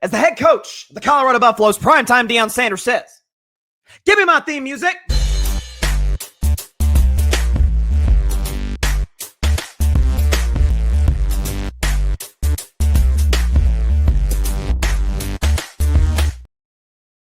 as the head coach of the Colorado Buffaloes, primetime Deion Sanders says, "Give me my theme music."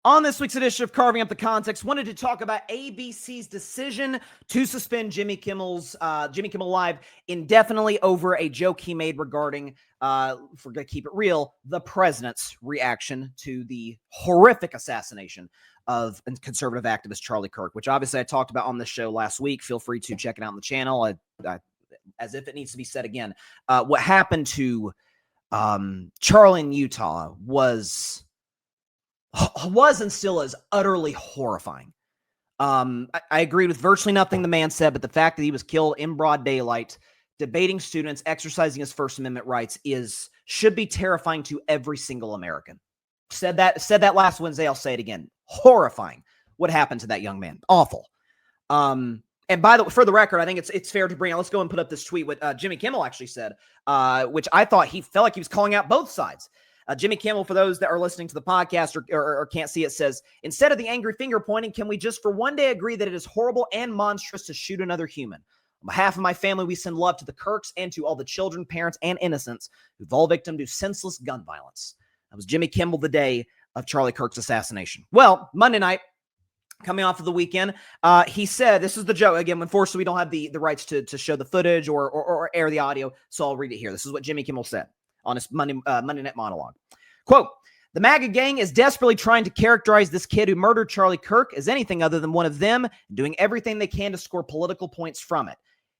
On this week's edition of Carving Up the Context, wanted to talk about ABC's decision to suspend Jimmy Kimmel Live indefinitely over a joke he made regarding, if we're going to keep it real, the president's reaction to the horrific assassination of conservative activist Charlie Kirk, which obviously I talked about on this show last week. Feel free to check it out on the channel. As if it needs to be said again, what happened to Charlie in Utah was and still is utterly horrifying. I agreed with virtually nothing the man said, but the fact that he was killed in broad daylight, debating students, exercising his First Amendment rights should be terrifying to every single American. Said that last Wednesday. I'll say it again. Horrifying what happened to that young man. Awful. And by the way, for the record, I think it's fair to bring out. Let's go and put up this tweet. What Jimmy Kimmel actually said, which I thought he felt like he was calling out both sides. Jimmy Kimmel, for those that are listening to the podcast or can't see it, says, "Instead of the angry finger pointing, can we just for one day agree that it is horrible and monstrous to shoot another human? On behalf of my family, we send love to the Kirks and to all the children, parents, and innocents who fall victim to senseless gun violence." That was Jimmy Kimmel the day of Charlie Kirk's assassination. Well, Monday night, coming off of the weekend, he said, this is the joke. Again, unfortunately, we don't have the rights to show the footage or air the audio, so I'll read it here. This is what Jimmy Kimmel said on his Monday night monologue. Quote, "The MAGA gang is desperately trying to characterize this kid who murdered Charlie Kirk as anything other than one of them, doing everything they can to score political points from it.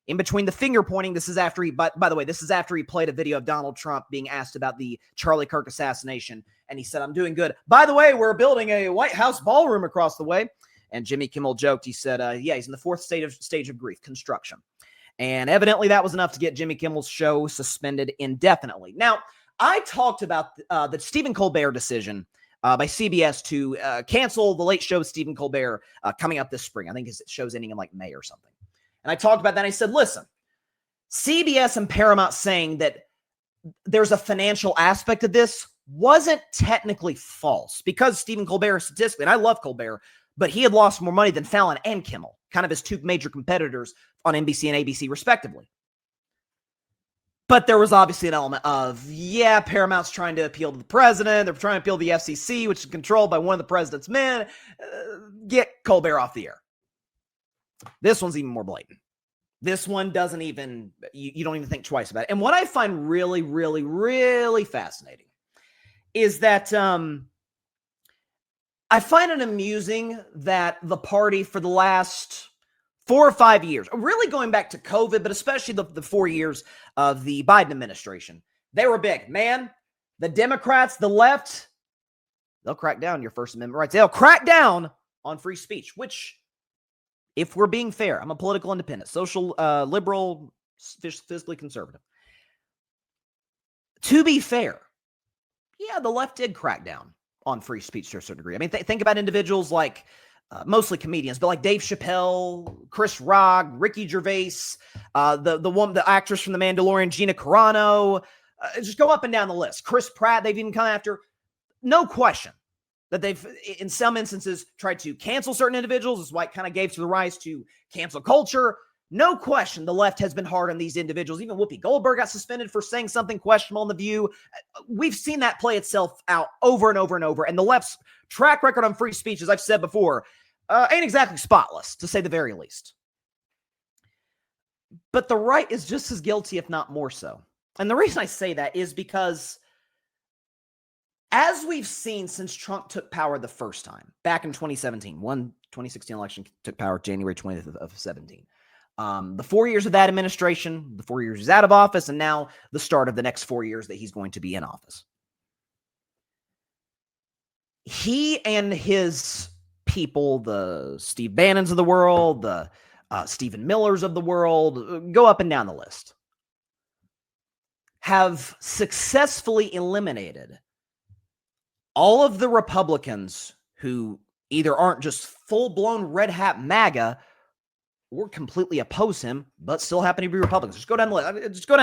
In between the finger pointing, this is after by the way, this is after he played a video of Donald Trump being asked about the Charlie Kirk assassination, and he said, 'I'm doing good. By the way, we're building a White House ballroom across the way.' And Jimmy Kimmel joked, he said, yeah, he's in the fourth stage of grief, construction. And evidently that was enough to get Jimmy Kimmel's show suspended indefinitely. Now, I talked about the Stephen Colbert decision by CBS to cancel the late show with Stephen Colbert coming up this spring. I think his show's ending in like May or something. And I talked about that. And I said, listen, CBS and Paramount saying that there's a financial aspect of this wasn't technically false because Stephen Colbert statistically, and I love Colbert, but he had lost more money than Fallon and Kimmel, kind of his two major competitors on NBC and ABC respectively. But there was obviously an element of, yeah, Paramount's trying to appeal to the president. They're trying to appeal to the FCC, which is controlled by one of the president's men. Get Colbert off the air. This one's even more blatant. This one doesn't even, you don't even think twice about it. And what I find really, really, really fascinating is that I find it amusing that the party for the last 4 or 5 years, really going back to COVID, but especially the 4 years of the Biden administration, they were big. Man, the Democrats, the left, they'll crack down on your First Amendment rights. They'll crack down on free speech, which, if we're being fair, I'm a political independent, social, liberal, fiscally conservative. To be fair, yeah, the left did crack down on free speech to a certain degree. I mean, think about individuals like, mostly comedians, but like Dave Chappelle, Chris Rock, Ricky Gervais, the actress from The Mandalorian, Gina Carano, just go up and down the list. Chris Pratt, they've even come after. No question that they've, in some instances, tried to cancel certain individuals. This is why it kind of gave to the rise to cancel culture. No question the left has been hard on these individuals. Even Whoopi Goldberg got suspended for saying something questionable on The View. We've seen that play itself out over and over and over. And the left's track record on free speech, as I've said before, ain't exactly spotless, to say the very least. But the right is just as guilty, if not more so. And the reason I say that is because, as we've seen since Trump took power the first time, back in 2017, 2016 election took power January 20th of 17. The 4 years of that administration, the 4 years he's out of office, and now the start of the next 4 years that he's going to be in office. He and his people, the Steve Bannons of the world, the Stephen Millers of the world, go up and down the list, have successfully eliminated all of the Republicans who either aren't just full-blown red hat MAGA or completely oppose him, but still happen to be Republicans. Just go down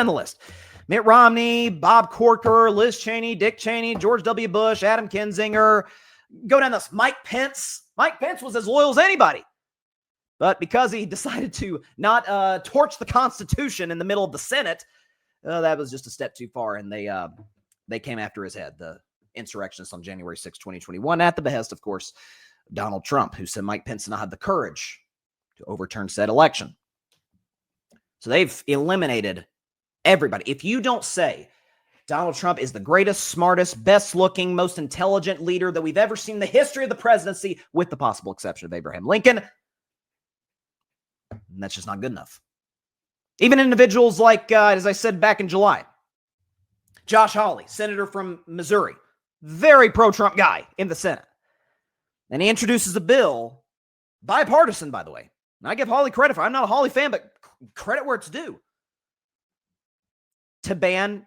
the list. Mitt Romney, Bob Corker, Liz Cheney, Dick Cheney, George W. Bush, Adam Kinzinger. Go down this. Mike Pence. Mike Pence was as loyal as anybody. But because he decided to not torch the Constitution in the middle of the Senate, that was just a step too far, and they came after his head, the insurrectionists, on January 6, 2021, at the behest, of course, of Donald Trump, who said Mike Pence did not have the courage to overturn said election. So they've eliminated everybody. If you don't say Donald Trump is the greatest, smartest, best-looking, most intelligent leader that we've ever seen in the history of the presidency, with the possible exception of Abraham Lincoln, that's just not good enough. Even individuals like, as I said back in July, Josh Hawley, senator from Missouri, very pro-Trump guy in the Senate. And he introduces a bill, bipartisan, by the way. And I give Hawley credit for it. I'm not a Hawley fan, but credit where it's due. To ban,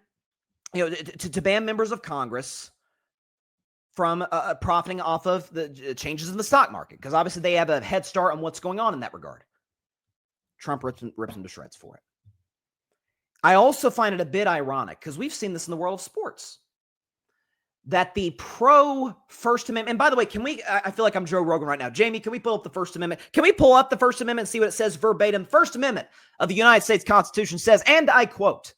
to ban members of Congress from profiting off of the changes in the stock market, because obviously they have a head start on what's going on in that regard. Trump rips them to shreds for it. I also find it a bit ironic, because we've seen this in the world of sports, that the pro-First Amendment, and by the way, I feel like I'm Joe Rogan right now. Jamie, can we pull up the First Amendment? Can we pull up the First Amendment and see what it says verbatim? First Amendment of the United States Constitution says, and I quote,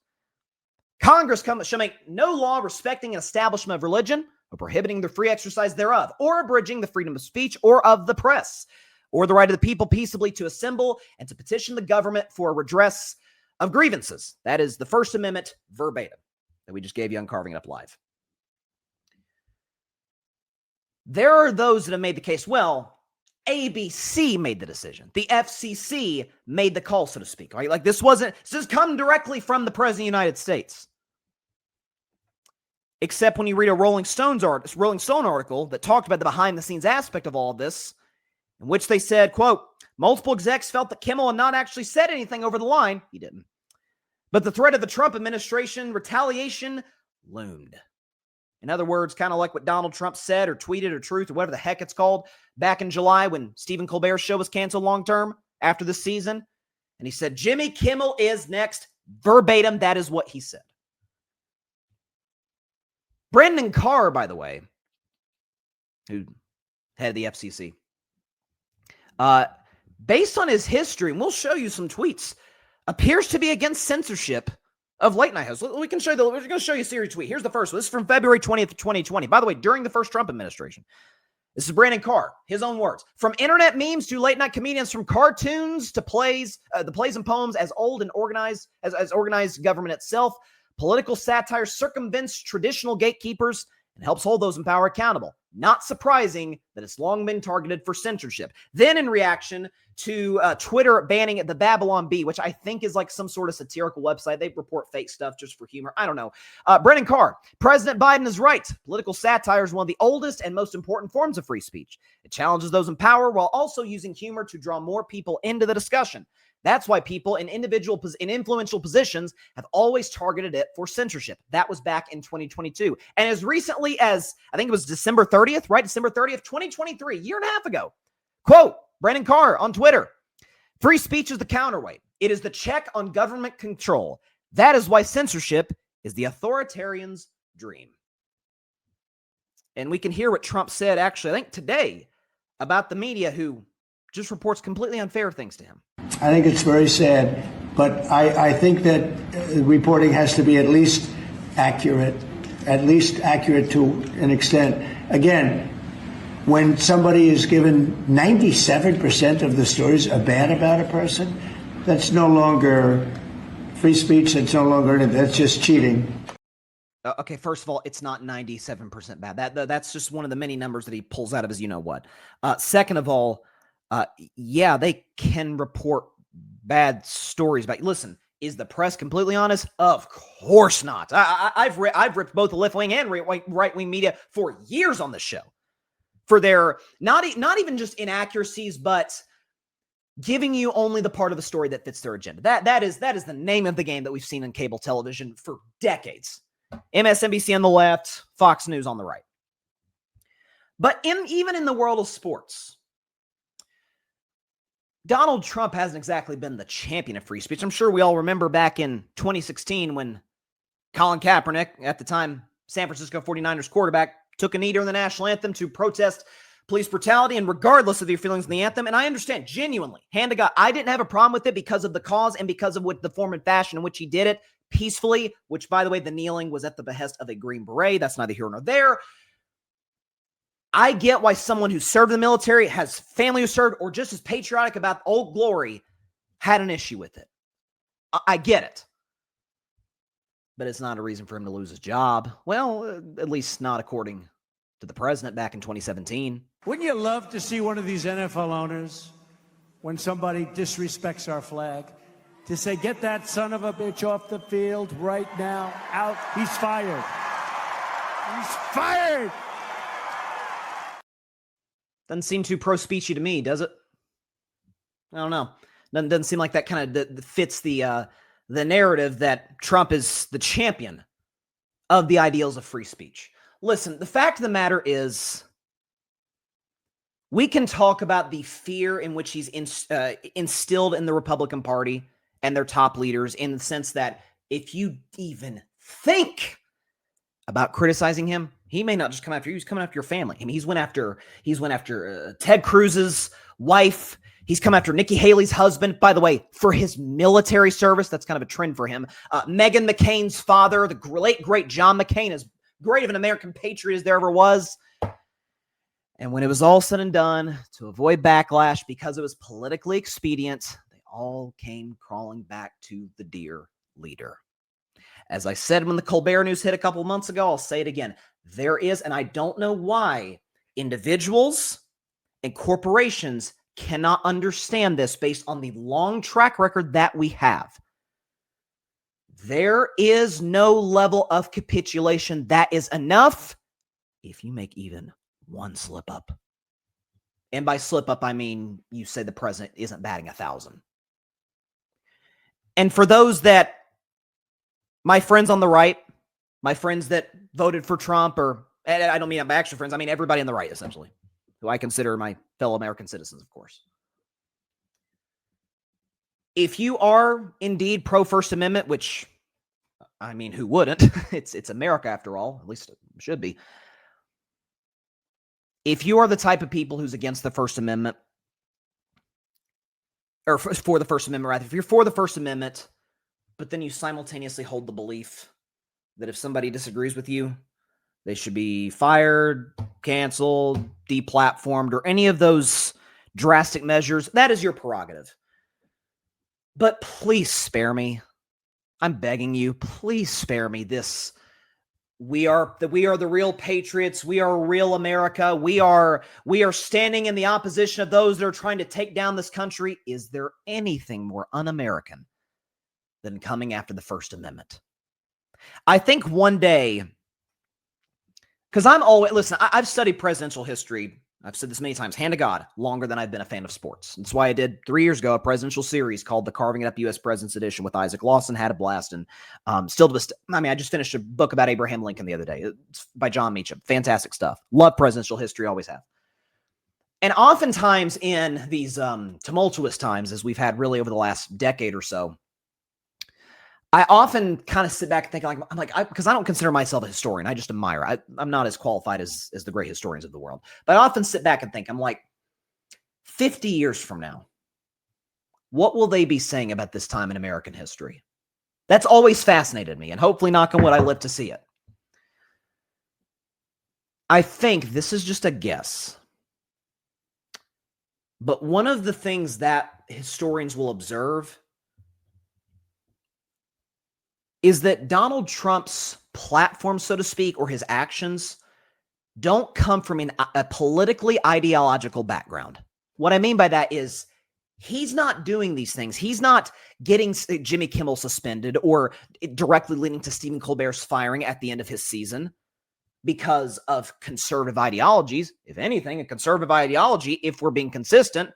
Congress shall make no law respecting an establishment of religion or prohibiting the free exercise thereof, or abridging the freedom of speech or of the press, or the right of the people peaceably to assemble and to petition the government for a redress of grievances. That is the First Amendment verbatim that we just gave you on Carving It Up Live. There are those that have made the case, well, ABC made the decision. The FCC made the call, so to speak. Right? Like this has come directly from the President of the United States. Except when you read a Rolling Stone article that talked about the behind-the-scenes aspect of all of this, in which they said, quote, multiple execs felt that Kimmel had not actually said anything over the line. He didn't. But the threat of the Trump administration retaliation loomed. In other words, kind of like what Donald Trump said or tweeted or truth or whatever the heck it's called back in July when Stephen Colbert's show was canceled long-term after the season. And he said, Jimmy Kimmel is next. Verbatim, that is what he said. Brandon Carr, by the way, who head of the FCC, based on his history, and we'll show you some tweets, appears to be against censorship of late night hosts. We're going to show you a series tweet. Here's the first one. This is from February 20th, 2020. By the way, during the first Trump administration. This is Brandon Carr, his own words. From internet memes to late night comedians, from cartoons to plays, the plays and poems as old and organized as organized government itself, political satire circumvents traditional gatekeepers and helps hold those in power accountable. Not surprising that it's long been targeted for censorship. Then in reaction to Twitter banning the Babylon Bee, which I think is like some sort of satirical website. They report fake stuff just for humor. I don't know. Brennan Carr, President Biden is right. Political satire is one of the oldest and most important forms of free speech. It challenges those in power while also using humor to draw more people into the discussion. That's why people in influential positions have always targeted it for censorship. That was back in 2022. And as recently as, I think it was December 30th, right? December 30th, 2023, a year and a half ago. Quote, Brandon Carr on Twitter, free speech is the counterweight. It is the check on government control. That is why censorship is the authoritarian's dream. And we can hear what Trump said, actually, I think today, about the media who just reports completely unfair things to him. I think it's very sad, but I think that reporting has to be at least accurate to an extent. Again, when somebody is given 97% of the stories are bad about a person, that's no longer free speech. That's no longer, that's just cheating. Okay, first of all, it's not 97% bad. That's just one of the many numbers that he pulls out of his you-know-what. Second of all, yeah, they can report bad stories about you. Listen, is the press completely honest? Of course not. I've ripped both the left-wing and right-wing media for years on this show for their not even just inaccuracies, but giving you only the part of the story that fits their agenda. That is the name of the game that we've seen in cable television for decades. MSNBC on the left, Fox News on the right. But even in the world of sports, Donald Trump hasn't exactly been the champion of free speech. I'm sure we all remember back in 2016 when Colin Kaepernick, at the time San Francisco 49ers quarterback, took a knee during the national anthem to protest police brutality, and regardless of your feelings in the anthem, and I understand, genuinely, hand to God, I didn't have a problem with it because of the cause and because of what the form and fashion in which he did it peacefully, which, by the way, the kneeling was at the behest of a Green Beret. That's neither here nor there. I get why someone who served in the military, has family who served, or just is patriotic about Old Glory had an issue with it. I get it. But it's not a reason for him to lose his job. Well, at least not according to the president back in 2017. Wouldn't you love to see one of these NFL owners, when somebody disrespects our flag, to say, get that son of a bitch off the field right now, out, he's fired. He's fired! Doesn't seem too pro-speechy to me, does it? I don't know. Doesn't seem like that kind of fits the narrative that Trump is the champion of the ideals of free speech. Listen, the fact of the matter is, we can talk about the fear in which he's instilled in the Republican Party and their top leaders, in the sense that if you even think about criticizing him, he may not just come after you, he's coming after your family. I mean, he's went after Ted Cruz's wife. He's come after Nikki Haley's husband, by the way, for his military service. That's kind of a trend for him. Meghan McCain's father, the late, great John McCain, as great of an American patriot as there ever was. And when it was all said and done, to avoid backlash, because it was politically expedient, they all came crawling back to the dear leader. As I said when the Colbert News hit a couple months ago, I'll say it again. There is, and I don't know why, individuals and corporations cannot understand this based on the long track record that we have. There is no level of capitulation that is enough if you make even one slip up. And by slip up, I mean you say the president isn't batting 1,000. And for those that, my friends on the right, my friends that voted for Trump, or I don't mean my actual friends, I mean everybody on the right, essentially, who I consider my fellow American citizens, of course. If you are indeed pro-First Amendment, which, I mean, who wouldn't? It's America after all, at least it should be. If you are the type of people who's against the First Amendment, or for the First Amendment, rather, if you're for the First Amendment, but then you simultaneously hold the belief that if somebody disagrees with you, they should be fired, canceled, deplatformed, or any of those drastic measures, that is your prerogative. But please spare me. I'm begging you, please spare me this. We are the real patriots. We are real America. We are standing in the opposition of those that are trying to take down this country. Is there anything more un-American than coming after the First Amendment? I think one day, because I've studied presidential history. I've said this many times, hand to God, longer than I've been a fan of sports. That's why I did 3 years ago a presidential series called the Carving It Up U.S. Presidents Edition with Isaac Lawson. Had a blast. And I just finished a book about Abraham Lincoln the other day. It's by John Meacham. Fantastic stuff. Love presidential history, always have. And oftentimes in these tumultuous times, as we've had really over the last decade or so, I often kind of sit back and think, because I don't consider myself a historian. I just admire. I'm not as qualified as the great historians of the world. But I often sit back and think, I'm like, 50 years from now, what will they be saying about this time in American history? That's always fascinated me, and hopefully, knock on wood, I live to see it. I think this is just a guess. But one of the things that historians will observe is that Donald Trump's platform, so to speak, or his actions don't come from a politically ideological background. What I mean by that is he's not doing these things. He's not getting Jimmy Kimmel suspended or directly leading to Stephen Colbert's firing at the end of his season because of conservative ideologies. If anything, a conservative ideology, if we're being consistent,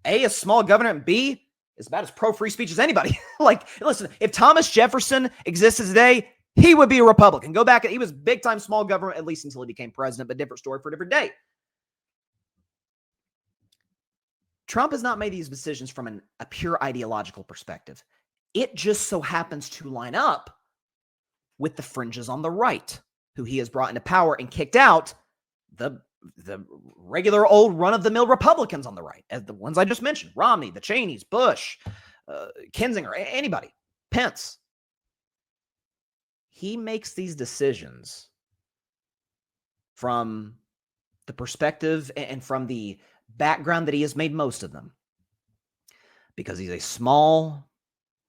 A, is small government, B, is about as pro-free speech as anybody. Listen, if Thomas Jefferson existed today, he would be a Republican. Go back, he was big-time small government, at least until he became president, but different story for a different day. Trump has not made these decisions from a pure ideological perspective. It just so happens to line up with the fringes on the right, who he has brought into power and kicked out the regular old run-of-the-mill Republicans on the right, as the ones I just mentioned, Romney, the Cheneys, Bush, Kinzinger, anybody, Pence. He makes these decisions from the perspective and from the background that he has made most of them, because he's a small,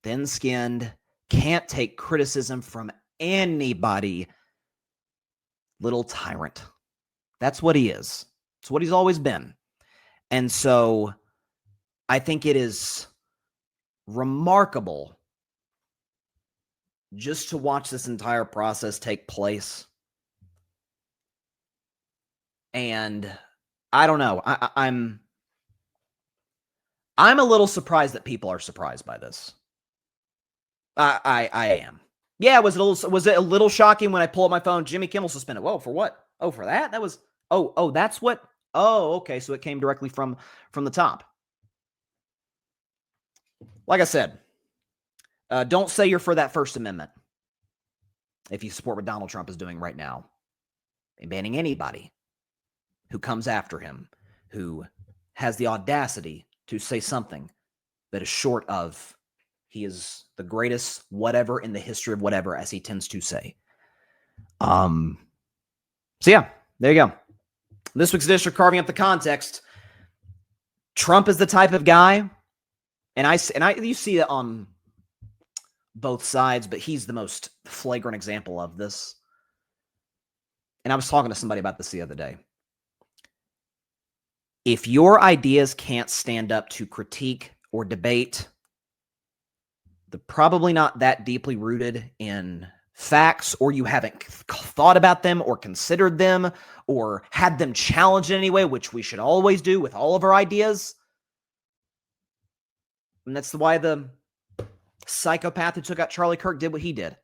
thin-skinned, can't take criticism from anybody, little tyrant. That's what he is. It's what he's always been. And so I think it is remarkable just to watch this entire process take place. And I don't know. I'm a little surprised that people are surprised by this. I am. Yeah, was it a little shocking when I pull up my phone? Jimmy Kimmel suspended. Whoa, for what? Oh, for that? That was that's what. Oh, okay. So it came directly from the top. Like I said, don't say you're for that First Amendment if you support what Donald Trump is doing right now, and banning anybody who comes after him, who has the audacity to say something that is short of he is the greatest whatever in the history of whatever, as he tends to say. So yeah, there you go. This week's edition of Carving Up the Context. Trump is the type of guy, and you see it on both sides, but he's the most flagrant example of this. And I was talking to somebody about this the other day. If your ideas can't stand up to critique or debate, they're probably not that deeply rooted in facts, or you haven't thought about them or considered them or had them challenged in any way, which we should always do with all of our ideas. And that's why the psychopath who took out Charlie Kirk did what he did.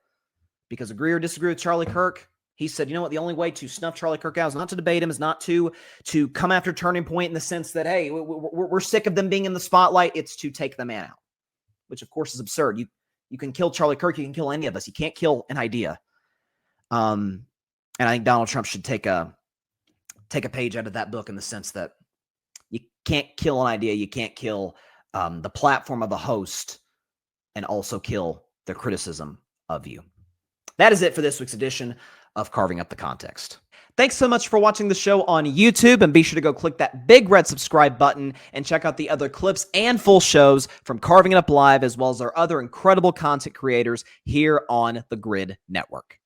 Because agree or disagree with Charlie Kirk, he said, you know what, the only way to snuff Charlie Kirk out is not to debate him, is not to come after Turning Point in the sense that, hey, we're sick of them being in the spotlight. It's to take the man out, which of course is absurd. You can kill Charlie Kirk. You can kill any of us. You can't kill an idea. And I think Donald Trump should take a page out of that book, in the sense that you can't kill an idea. You can't kill the platform of the host and also kill the criticism of you. That is it for this week's edition of Carving Up the Context. Thanks so much for watching the show on YouTube, and be sure to go click that big red subscribe button and check out the other clips and full shows from Carving It Up Live, as well as our other incredible content creators here on the Grid Network.